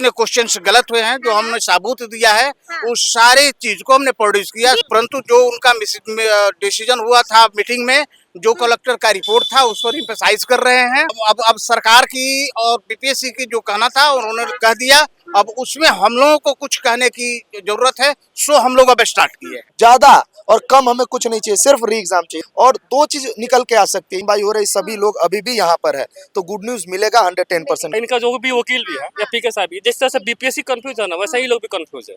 जितने क्वेश्चंस गलत हुए हैं, जो हमने सबूत दिया है, उस सारी चीज को हमने प्रोड्यूस किया। परंतु जो उनका डिसीजन हुआ था मीटिंग में, जो कलेक्टर का रिपोर्ट था, उस पर इम्फेसाइज कर रहे हैं। अब सरकार की और बीपीएससी की जो कहना था उन्होंने कह दिया। अब उसमें हम लोगों को कुछ कहने की जरूरत है, सो हम लोग अब स्टार्ट किए। ज्यादा और कम हमें कुछ नहीं चाहिए, सिर्फ री एग्जाम चाहिए और दो चीज निकल के आ सकती है। भाई हो रही सभी लोग अभी भी यहाँ पर है, तो गुड न्यूज मिलेगा 110%। इनका जो भी वकील भी है या पीके साहब भी, जिस तरह से बीपीएससी कंफ्यूज है ना, वैसा ही लोग भी कंफ्यूज है।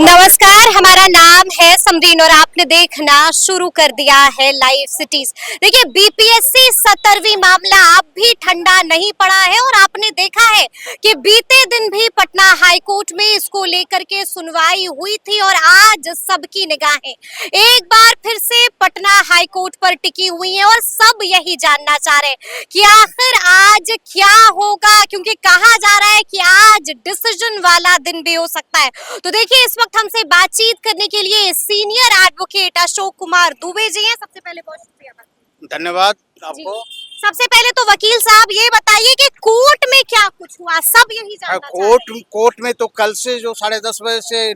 नमस्कार, हमारा नाम है समरीन और आपने देखना शुरू कर दिया है लाइव सिटीज। देखिए, बीपीएससी 17वीं मामला अब भी ठंडा नहीं पड़ा है और आपने देखा है कि बीते दिन भी पटना हाई कोर्ट में इसको लेकर के सुनवाई हुई थी और आज सबकी निगाहें एक बार फिर से पटना हाई कोर्ट पर टिकी हुई हैं और सब यही जानना चाह रहे हैं कि आखिर आज क्या होगा, क्योंकि कहा जा रहा है कि आज डिसीजन वाला दिन भी हो सकता है। तो देखिए, इस वक्त हमसे बातचीत करने के लिए सीनियर एडवोकेट अशोक कुमार दुबे जी हैं। सबसे पहले बहुत शुक्रिया, धन्यवाद आपको। सबसे पहले तो वकील साहब ये बताइए कि कोर्ट में क्या कुछ हुआ, सब यही जानना चाह रहे हैं। कोर्ट में तो कल से जो 10:30 बजे से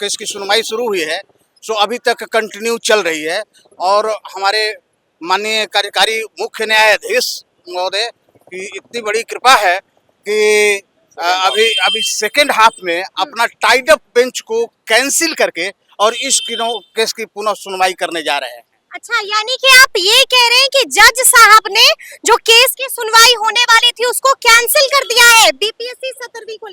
केस की सुनवाई शुरू हुई है, सो अभी तक कंटिन्यू चल रही है। और हमारे माननीय कार्यकारी मुख्य न्यायाधीश महोदय की इतनी बड़ी कृपा है कि अभी सेकेंड हाफ में अपना टाइड अप बेंच को कैंसिल करके और इस केस की पुनः सुनवाई करने जा रहे हैं। अच्छा, यानी कि आप ये कह रहे हैं कि जज साहब ने जो केस की सुनवाई होने वाली थी उसको कैंसिल कर दिया है बीपीएससी 17वीं को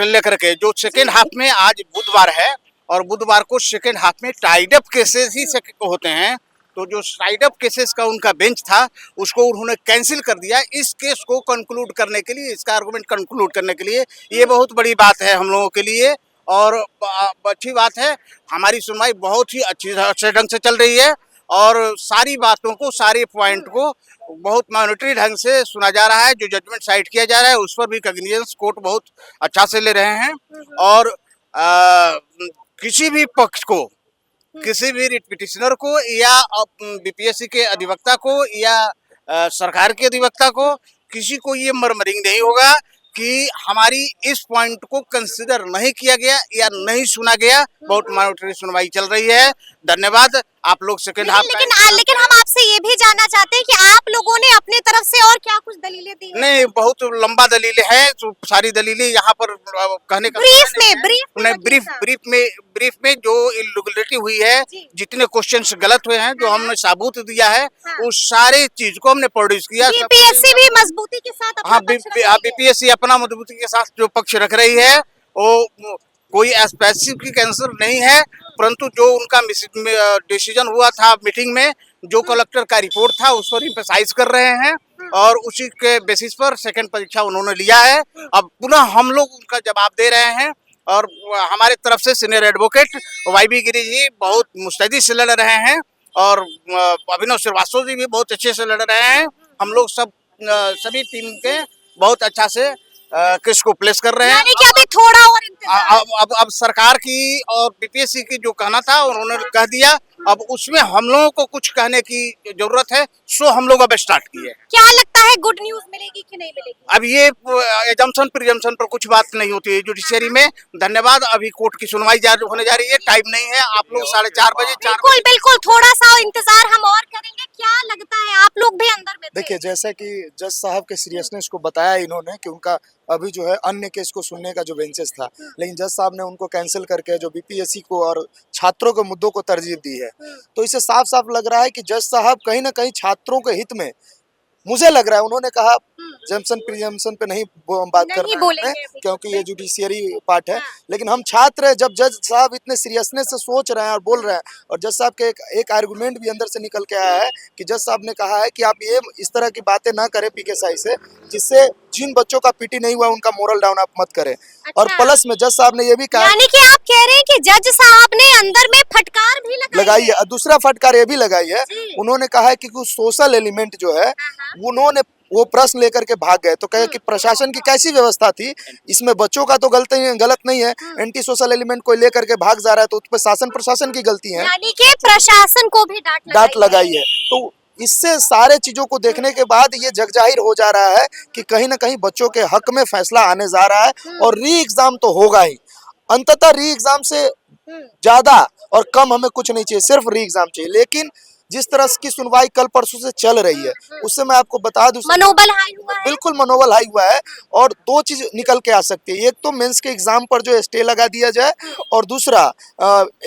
लेकर के। जो सेकेंड हाफ में आज बुधवार है और बुधवार को सेकेंड हाफ में टाइड अप केसेस ही होते हैं, तो जो टाइड अप केसेस का उनका बेंच था उसको उन्होंने कैंसिल कर दिया इस केस को कंक्लूड करने के लिए, इसका आर्गुमेंट कंक्लूड करने के लिए। ये बहुत बड़ी बात है हम लोगों के लिए और अच्छी बात है। हमारी सुनवाई बहुत ही अच्छे ढंग से चल रही है और सारी बातों को, सारे पॉइंट को बहुत मॉनिटरी ढंग से सुना जा रहा है। जो जजमेंट साइड किया जा रहा है उस पर भी कॉग्निजेंस कोर्ट बहुत अच्छा से ले रहे हैं और किसी भी पक्ष को, किसी भी रिट पिटिशनर को या बीपीएससी के अधिवक्ता को या सरकार के अधिवक्ता को, किसी को ये मर्मरिंग नहीं होगा कि हमारी इस पॉइंट को कंसिडर नहीं किया गया या नहीं सुना गया। बहुत मॉनिटरी सुनवाई चल रही है। धन्यवाद आप लोग सेकंड हाफ। लेकिन हम आपसे ये भी जानना चाहते हैं कि आप लोगों ने अपने तरफ से और क्या कुछ दलीलें दी हैं? नहीं, बहुत लंबा दलीलें हैं, तो सारी दलीलें यहाँ पर कहने का ब्रीफ में जो इलीगलिटी हुई है, जितने क्वेश्चंस गलत हुए हैं, जो हमने सबूत दिया है, उस सारी चीज को हमने प्रोड्यूस किया। बीपीएससी भी मजबूती के साथ बीपीएससी अपना मजबूती के साथ जो पक्ष रख रही है वो कोई स्पेसिफिक आंसर नहीं है, परंतु जो उनका डिसीजन हुआ था मीटिंग में, जो कलेक्टर का रिपोर्ट था, उस पर इम्फेसाइज कर रहे हैं और उसी के बेसिस पर सेकंड परीक्षा उन्होंने लिया है। अब पुनः हम लोग उनका जवाब दे रहे हैं और हमारे तरफ से senior advocate YB Giri ji बहुत मुस्तैदी से लड़ रहे हैं और अभिनव श्रीवास्तव जी भी बहुत अच्छे से लड़ रहे हैं। हम लोग सभी टीम के बहुत अच्छा से केस को प्लेस कर रहे हैं। यानी कि अभी थोड़ा और इंतजार। अब सरकार की और बीपीएससी की जो कहना था उन्होंने कह दिया। अब उसमें हम लोगों को कुछ कहने की जरूरत है, सो हम लोग अब स्टार्ट किए। क्या लगता है, गुड न्यूज मिलेगी कि नहीं मिलेगी? अब ये एजम्पशन प्रिजम्पशन पर कुछ बात नहीं होती है जुडिशरी में। धन्यवाद। अभी कोर्ट की सुनवाई होने जा रही है, टाइम नहीं है। आप लोग 4:30 बजे बिल्कुल थोड़ा सा इंतजार हम और करेंगे। क्या लगता है, आप लोग भी अंदर में थे? देखिए, जैसा कि जज साहब के सीरियसनेस को बताया इन्होंने कि उनका अभी जो है अन्य केस को सुनने का जो बेंचेस था, लेकिन जज साहब ने उनको कैंसिल करके जो बीपीएससी को और छात्रों के मुद्दों को तरजीह दी है। तो इससे साफ साफ लग रहा है कि जज साहब कहीं ना कहीं छात्रों के हित में, मुझे लग रहा है, उन्होंने कहा जम्पशन प्रिजम्पशन पे नहीं बात कर रहे हैं क्योंकि ये जुडिशियरी पार्ट है, लेकिन हम छात्र जब जज साहब इतने सीरियसनेस से सोच रहे हैं और बोल रहे हैं, और जज साहब के एक आर्गुमेंट भी अंदर से निकल के आया है कि जज साहब ने कहा है कि आप ये इस तरह की बातें ना करें पीके साई से, जिससे जिन बच्चों का पीटी नहीं हुआ उनका मोरल डाउन आप मत करें। और प्लस में जज साहब ने ये भी कहा, यानी कि आप कह रहे हैं कि जज साहब ने अंदर में फटकार भी लगाई है। दूसरा फटकार ये भी लगाई है, उन्होंने कहा है कि कुछ सोशल एलिमेंट जो है उन्होंने वो प्रश्न लेकर के भाग गए। तो कहे कि प्रशासन की कैसी व्यवस्था थी, इसमें बच्चों का तो गलत नहीं है, एंटी सोशल एलिमेंट को लेकर के भाग जा रहा है, तो उस पर शासन प्रशासन की गलती है। यानी कि प्रशासन को भी डांट लगाई है। तो इससे सारे चीजों को देखने के बाद ये जगजाहिर हो जा रहा है कि कहीं ना कहीं बच्चों के हक में फैसला आने जा रहा है और री एग्जाम तो होगा ही। अंततः री एग्जाम से ज्यादा और कम हमें कुछ नहीं चाहिए, सिर्फ री एग्जाम चाहिए। लेकिन जिस तरह की सुनवाई कल परसों से चल रही है उससे मैं आपको बता दूं, मनोबल हाई हुआ है। बिल्कुल मनोबल हाई हुआ है। और दो चीज निकल के आ सकती है, एक तो मेंस के एग्जाम पर जो स्टे लगा दिया जाए और दूसरा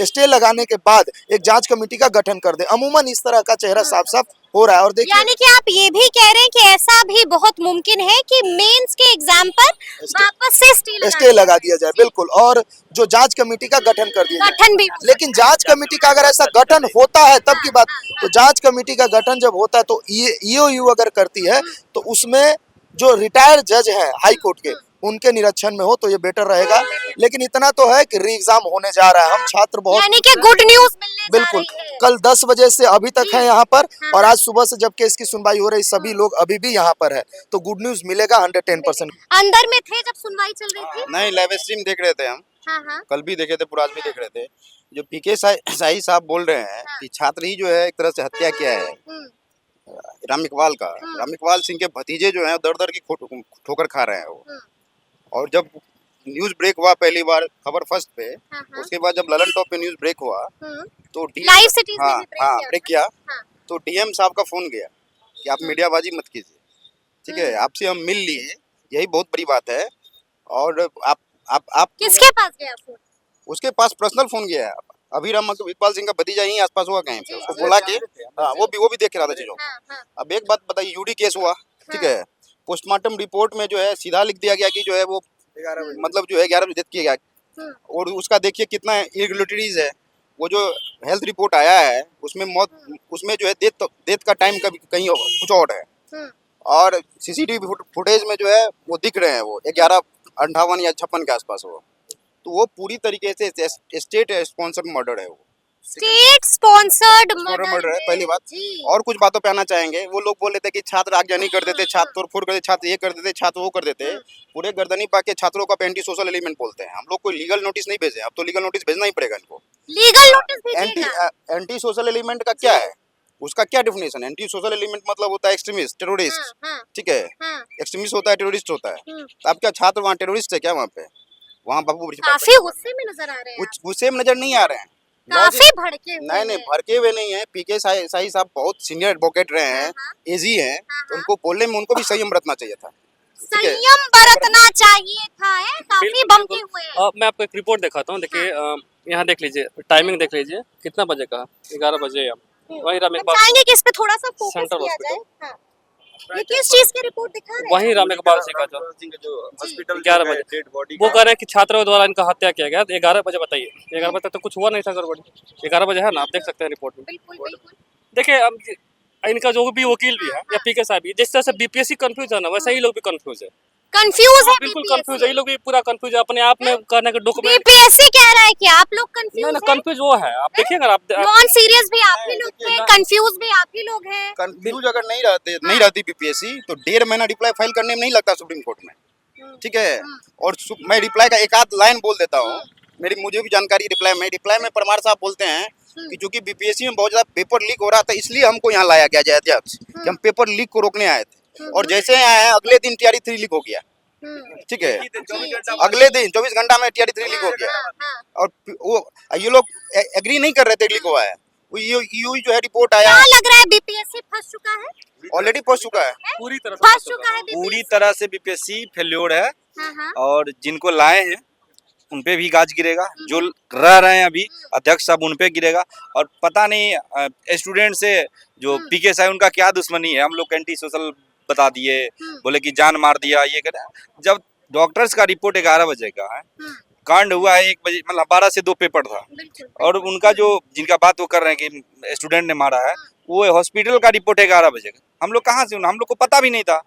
स्टे लगाने के बाद एक जांच कमेटी का गठन कर दे। अमूमन इस तरह का चेहरा साफ साफ हो रहा है। और देखिए, यानी कि आप ये भी कह रहे हैं कि ऐसा भी बहुत मुमकिन है कि मेंस के एग्जाम पर वापस से स्टे लगा दिया जाए, बिल्कुल, और जो जांच कमेटी का गठन कर दिया जाए। गठन भी। लेकिन जांच कमेटी का अगर ऐसा गठन होता है तब की बात, तो जांच कमेटी का गठन जब होता है तो ईओयू अगर करती है तो उसमें जो रिटायर्ड जज हैं हाई कोर्ट के, उनके निरीक्षण में हो तो ये बेटर रहेगा। लेकिन इतना तो है कि री एग्जाम होने जा रहा है। हम छात्र बहुत, यानी कि गुड न्यूज मिलने जा बिल्कुल, रही है। कल 10 बजे से अभी तक है यहाँ पर, और आज सुबह से जब केस की सुनवाई हो रही सभी लोग अभी भी यहाँ पर है, तो गुड न्यूज मिलेगा 110%। अंदर में थे जब सुनवाई चल रही थी? नहीं, लाइव स्ट्रीम देख रहे थे हम, हाँ हाँ। कल भी देखे थे, पूरा आज भी देख रहे थे। जो पीके शाही साहब बोल रहे हैं कि छात्र ही जो है एक तरह से हत्या किया है राम इकबाल का। राम इकबाल सिंह के भतीजे जो हैं दर दर की ठोकर खा रहे हैं वो। और जब न्यूज ब्रेक हुआ पहली बार खबर फर्स्ट पे, उसके बाद जब ललन टॉप पे न्यूज ब्रेक हुआ तो लाइव सिटीज में भी ब्रेक किया, हाँ। तो डीएम साहब का फोन गया कि आप मीडियाबाजी मत कीजिए, ठीक है, आपसे हम मिल लिए, यही बहुत बड़ी बात है। और आप किसके पास गया फोन? उसके पास पर्सनल फोन गया है। अभी राम इकबाल सिंह का भतीजा यहीं आसपास हुआ कहीं पे, उसको बोला कि हाँ, वो भी देख रहा था चीजों। अब एक बात बताइए, यूडी केस हुआ, ठीक है, पोस्टमार्टम रिपोर्ट में जो है सीधा लिख दिया गया कि जो है वो मतलब जो है 11 बजे डेथ किया गया, और उसका देखिए कितना इरेगुलरिटीज है। वो जो हेल्थ रिपोर्ट आया है उसमें मौत, उसमें जो है डेथ का टाइम कहीं कुछ और है, और सीसीटीवी फुटेज में जो है वो दिख रहे हैं वो 11:58 या 56 के आसपास हो। तो वो पूरी तरीके से स्टेट स्पॉन्सर्ड मर्डर है वो, स्टेट स्पॉन्सर्ड मर्डर है पहली बात। और कुछ बातों पे आना चाहेंगे, वो लोग बोल रहे थे कि छात्र आगजनी कर देते, छात्र तोड़फोड़ कर देते, छात्र ये कर देते, छात्र वो कर देते, पूरे गर्दनी पाके छात्रों का एंटी सोशल एलिमेंट बोलते हैं। हम लोग कोई लीगल नोटिस नहीं भेजे, अब तो लीगल नोटिस भेजना ही पड़ेगा इनको। Legal notice anti social element का क्या है, उसका क्या डेफिनेशन है? एंटी सोशल एलिमेंट मतलब होता है एक्सट्रीमिस्ट, टेररिस्ट, ठीक है, एक्सट्रीमिस्ट होता है, टेररिस्ट होता है। तो अब क्या छात्र वहाँ टेररिस्ट है क्या? वहाँ पे वहाँ बाबू काफी गुस्से में नजर आ रहे हैं, गुस्से में नजर नहीं आ रहे हैं, काफी भड़के हुए नहीं भड़के हुए नहीं है। पीके शाही साहब बहुत सीनियर एडवोकेट रहे हैं, एजी हैं, तो उनको बोलने में उनको भी संयम बरतना चाहिए था। संयम बरतना चाहिए था। काफी बमके हुए हैं। मैं आपको एक रिपोर्ट दिखाता हूँ, देखिए यहाँ देख लीजिए, टाइमिंग देख लीजिए, कितना बजे का, 11 बजे। वहीं राम इकबाल, चाहेंगे कि इस पे थोड़ा सा फोकस सेंट्रल किया जाए। हॉस्पिटल। हाँ। ये किस चीज की रिपोर्ट दिखा रहे हैं? वहीं राम इकबाल सिंह का जो हॉस्पिटल 11 बजे, वो कह रहे हैं कि छात्रों द्वारा इनका हत्या किया गया। 11 बजे बताइए, 11 बजे तक तो कुछ हुआ नहीं था गड़बड़ी। 11 बजे है ना, आप देख सकते हैं रिपोर्ट में। बिल्कुल। देखिए अब इनका जो भी वकील भी है या पीके साहब भी, जिस तरह से बीपीएससी कंफ्यूज है ना, वैसे ही लोग भी कंफ्यूज है, कंफ्यूज है। बिल्कुल कंफ्यूज है, ये लोग भी पूरा कंफ्यूज है अपने आप में करने के डॉक्यूमेंट। बीपीएससी कह रहा है कि आप लोग कंफ्यूज हैं। कंफ्यूज वो है, आप देखिए अगर आप नॉन सीरियस भी आप ही लोग थे, कंफ्यूज भी आप ही लोग हैं। कंफ्यूज अगर नहीं रहती बीपीएससी तो 1.5 महीना रिप्लाई फाइल करने में नहीं लगता सुप्रीम कोर्ट में, ठीक है। और मैं रिप्लाई का एक आध लाइन बोल देता हूँ, मुझे भी जानकारी रिप्लाई में परमार साहब बोलते हैं कि चूंकि बीपीएससी में बहुत ज्यादा पेपर लीक हो रहा था, इसलिए हमको यहाँ लाया गया अध्यक्ष, कि हम पेपर लीक को रोकने आए थे। और जैसे आए हैं अगले दिन TRE 3 लीक हो गया, ठीक है, अगले दिन 24 घंटा में TRE 3 लीक हो गया। और वो ये लोग एग्री नहीं कर रहे थे लीक हुआ है। यू जो है रिपोर्ट आया, क्या लग रहा है बीपीएससी फंस चुका है? ऑलरेडी पहुंच चुका है, पूरी तरह फंस चुका है पूरी तरह से बीपीएससी फेल्योर है। हाँ। और जिनको लाए हैं उन पे भी गाज गिरेगा, जो रह रहे हैं अभी अध्यक्ष साहब उन पे गिरेगा। और पता नहीं स्टूडेंट से जो पीके साहब उनका क्या दुश्मनी है, हम लोग एंटी सोशल बता दिए, बोले कि जान मार दिया, ये कर। जब डॉक्टर्स का रिपोर्ट 11 बजे का है, कांड हुआ है 1 बजे, मतलब 12 से 2 पेपर था, और उनका जो जिनका बात वो कर रहे हैं कि स्टूडेंट ने मारा है, वो हॉस्पिटल का रिपोर्ट है 11 बजे का। हम लोग कहाँ से, हम लोग को पता भी नहीं था,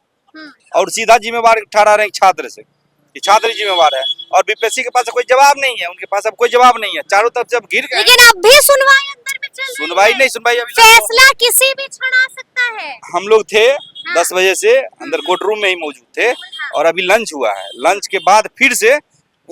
और सीधा जिम्मेवार ठहरा रहे हैं छात्र से कि छात्र जिम्मेवार है। और बीपीएससी के पास कोई जवाब नहीं है, उनके पास अब कोई जवाब नहीं है, चारों तरफ जब घिर गए। लेकिन अब भी सुनवाई अंदर में चल रही है। सुनवाई अभी फैसला किसी भी क्षण आ सकता है। हम लोग थे 10 बजे से अंदर कोर्ट रूम में ही मौजूद थे, और अभी लंच हुआ है, लंच के बाद फिर से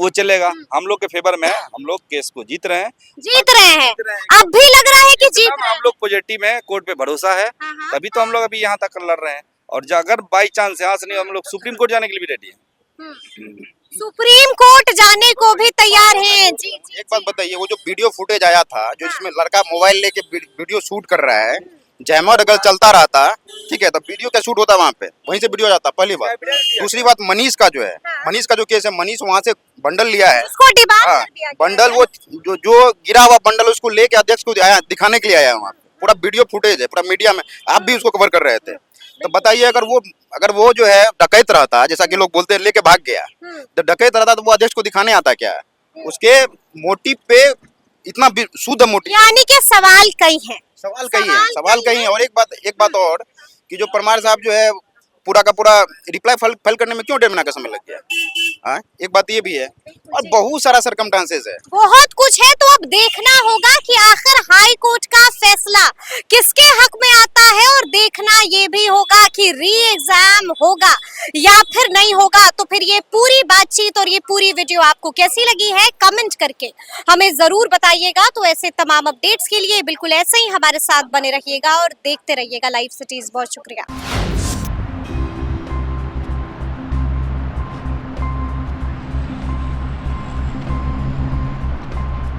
वो चलेगा। हम लोग के फेवर में है, हम लोग केस को जीत रहे हैं। जीत रहे हैं, अब भी लग रहा है कि जीत रहे हैं। हम लोग पॉजिटिव है, कोर्ट पे भरोसा है, हाँ, हाँ। तभी तो हम लोग अभी यहाँ तक लड़ रहे हैं। और अगर बाई चांस यहाँ से नहीं, हम लोग सुप्रीम कोर्ट जाने के लिए भी रेडी हैं। सुप्रीम कोर्ट जाने को भी तैयार हैं। जी जी एक बात बताइए, वो जो वीडियो फुटेज आया था, जो इसमें लड़का मोबाइल लेके वीडियो शूट कर रहा है, जयमर अगर चलता रहता, ठीक है, तो वीडियो क्या शूट होता वहाँ पे, वहीं से वीडियो जाता, पहली बात। दूसरी बात, मनीष का जो है, मनीष का जो केस है, मनीष वहाँ से बंडल लिया है, उसको डिबार हाँ, कर दिया गया बंडल है। वो जो गिरा हुआ बंडल उसको लेके अध्यक्ष को आया, दिखाने के लिए आया वहाँ पे। पूरा वीडियो फुटेज है, पूरा मीडिया में, आप भी उसको कवर कर रहे थे। तो बताइए, अगर वो जो है डकैत रहता, जैसा कि लोग बोलते हैं लेके भाग गया, तो डकैत रहता तो वो अध्यक्ष को दिखाने आता क्या? उसके मोटिव पे इतना शुद्ध मोटिव, यानी कि सवाल कई हैं। सवाल कहीं है। और एक बात और कि जो परमार साहब जो है पूरा का पूरा रिप्लाई फाइल करने में क्यों 1.5 महीना का समय लग गया? हाँ, एक बात ये भी है, और बहुत सारा सरकमस्टांसेस है। बहुत कुछ है, तो अब देखना होगा कि आखिर हाई कोर्ट का फैसला किसके हक में आता है, और देखना ये भी होगा कि री एग्जाम होगा या फिर नहीं होगा। तो फिर ये पूरी बातचीत और ये पूरी वीडियो आपको कैसी लगी है, कमेंट करके हमें जरूर बताइएगा। तो ऐसे तमाम अपडेट्स के लिए बिल्कुल ऐसे ही हमारे साथ बने रहिएगा और देखते रहिएगा लाइव सिटीज। बहुत शुक्रिया।